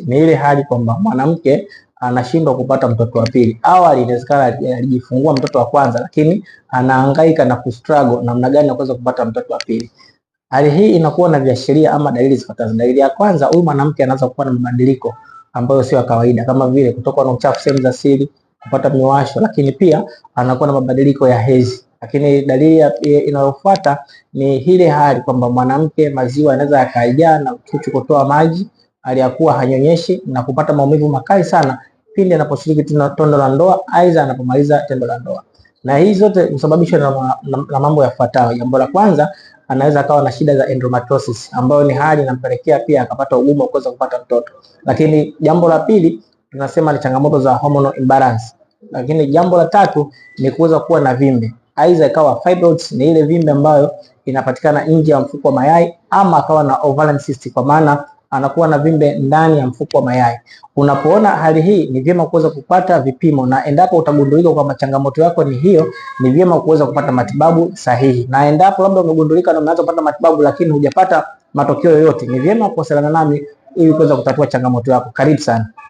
Ni ile hali kwamba mwanamke anashindwa kupata mtoto wa pili. Awali inawezekana alijifungua mtoto wa kwanza, lakini anahangaika na kustruggle namna gani ya kuweza kupata mtoto wa pili. Hali hii inakuwa na viashiria ama dalili zifuatazo. Dalili ya kwanza, huyu mwanamke anaanza kuwa na mabadiliko ambayo sio ya kawaida, kama vile kutoka na uchafu sehemu za siri, kupata miwasho, lakini pia anakuwa na mabadiliko ya hedhi. Lakini dalili inayofuata ni ile hali kwamba mwanamke maziwa yanaweza yakajaa na kichu kutoa maji, hali ya kuwa hanyonyeshi na kupata maumivu makali sana pindi anaposhiriki tendo la ndoa aidha anapomaliza tendo la ndoa. Na hizi zote husababishwa na mambo yafuatayo. Jambo la kwanza, anaweza akawa na shida za endometriosis ambayo ni hali inampelekea pia akapata ugumu wa kuweza kupata mtoto. Lakini jambo la pili tunasema ni changamoto za hormonal imbalance. Lakini jambo la tatu ni kuweza kuwa na vimbe, aidha ikawa fibroids, ni ile vimbe ambayo inapatikana nje ya mfuko wa mayai, ama akawa na ovarian cyst, kwa maana anakuwa na vimbe ndani ya mfuko wa mayai. Unapoona hali hii, ni vyema kuweza kupata vipimo, na endapo utagundulika kwamba changamoto yako ni hiyo, ni vyema kuweza kupata matibabu sahihi. Na endapo labda umegundulika na umeanza kupata matibabu lakini hujapata matokeo yoyote, ni vyema kuwasiliana nami ili kuweza kutatua changamoto yako. Karibu sana.